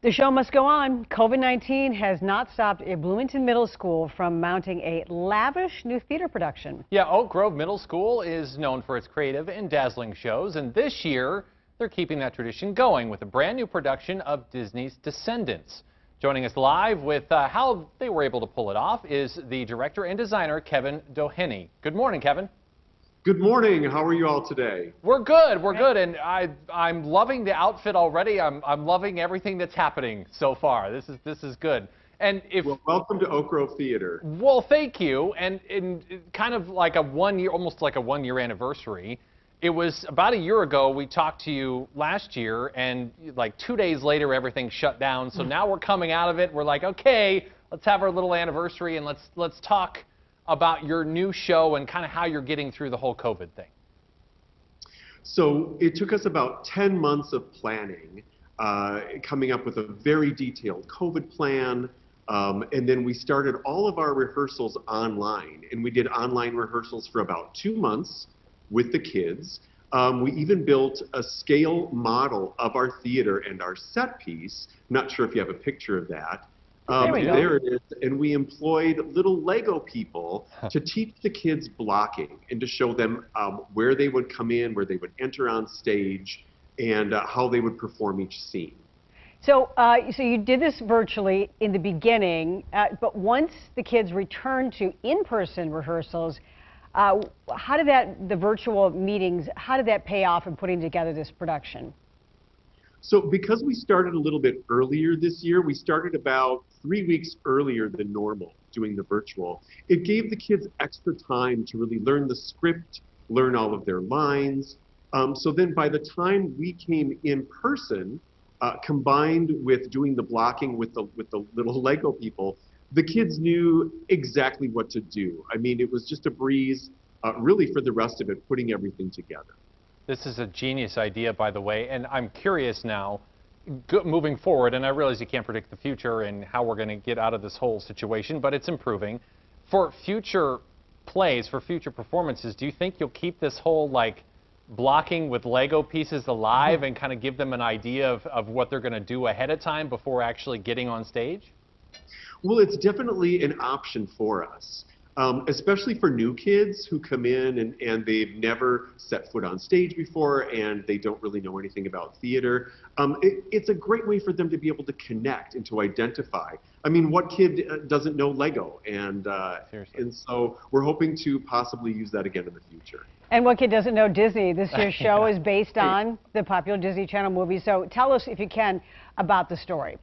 The show must go on. COVID-19 has not stopped a Bloomington Middle School from mounting a lavish new theater production. Yeah, Oak Grove Middle School is known for its creative and dazzling shows, and this year they're keeping that tradition going with a brand new production of Disney's Descendants. Joining us live with how they were able to pull it off is the director and designer, Kevin Doheny. Good morning, Kevin. Good morning. How are you all today? We're good. We're good, and I'm loving the outfit already. I'm loving everything that's happening so far. This is good. And well, welcome to Oak Grove Theater. Well, thank you. And in kind of like a 1 year, almost like a 1 year anniversary. It was about a year ago. We talked to you last year, and like 2 days later, everything shut down. So now we're coming out of it. We're like, okay, let's have our little anniversary, and let's talk about your new show and kind of how you're getting through the whole COVID thing. So it took us about 10 months of planning, coming up with a very detailed COVID plan, and then we started all of our rehearsals online, and we did online rehearsals for about 2 months with the kids. We even built a scale model of our theater and our set piece. Not sure if you have a picture of that. There it is. And we employed little Lego people to teach the kids blocking and to show them where they would come in, where they would enter on stage, and how they would perform each scene. So, so you did this virtually in the beginning, but once the kids returned to in-person rehearsals, how did the virtual meetings, how did that pay off in putting together this production? So because we started a little bit earlier this year, we started about 3 weeks earlier than normal doing the virtual. It gave the kids extra time to really learn the script, learn all of their lines. So then by the time we came in person, combined with doing the blocking with the little Lego people, the kids knew exactly what to do. I mean, it was just a breeze, really for the rest of it, putting everything together. This is a genius idea, by the way, and I'm curious now, moving forward, and I realize you can't predict the future and how we're going to get out of this whole situation, but it's improving. For future plays, for future performances, do you think you'll keep this whole, like, blocking with Lego pieces alive and kind of give them an idea of what they're going to do ahead of time before actually getting on stage? Well, it's definitely an option for us. Especially for new kids who come in and they've never set foot on stage before and they don't really know anything about theater. It's a great way for them to be able to connect and to identify. I mean, what kid doesn't know Lego? And so we're hoping to possibly use that again in the future. And what kid doesn't know Disney? This year's show is based on the popular Disney Channel movie. So tell us, if you can, about the story.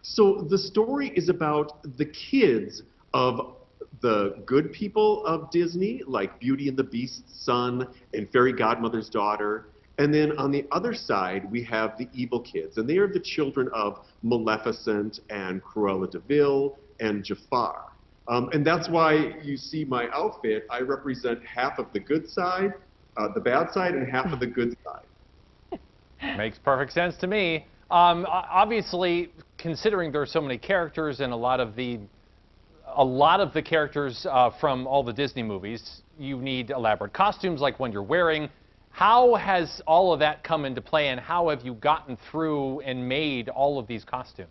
So the story is about the kids of the good people of Disney, like Beauty and the Beast's son and Fairy Godmother's daughter. And then on the other side, we have the evil kids. And they are the children of Maleficent and Cruella de Vil and Jafar. And that's why you see my outfit. I represent half of the good side, the bad side, and half of the good side. Makes perfect sense to me. Obviously, considering there are so many characters and a lot of the characters from all the Disney movies, you need elaborate costumes like one you're wearing. How has all of that come into play, and how have you gotten through and made all of these costumes?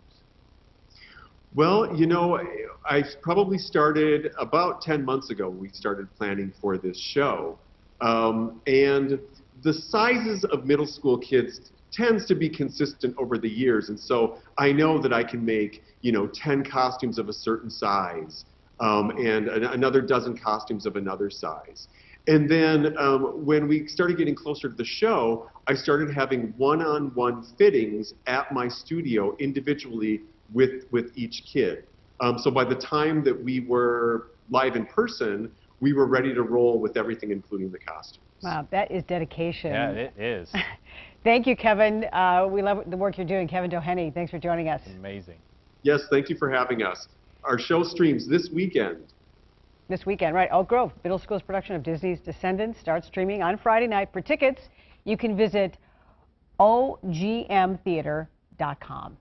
Well, you know, I probably started about 10 months ago. We started planning for this show. And the sizes of middle school kids tends to be consistent over the years, and so I know that I can make, 10 costumes of a certain size, and another dozen costumes of another size. And then when we started getting closer to the show, I started having one-on-one fittings at my studio individually with each kid. So by the time that we were live in person, we were ready to roll with everything, including the costumes. Wow, that is dedication. Yeah, it is. Thank you, Kevin. We love the work you're doing. Kevin Doheny, thanks for joining us. Amazing. Yes, thank you for having us. Our show streams this weekend. This weekend, right. Oak Grove Middle School's production of Disney's Descendants starts streaming on Friday night. For tickets, you can visit ogmtheater.com.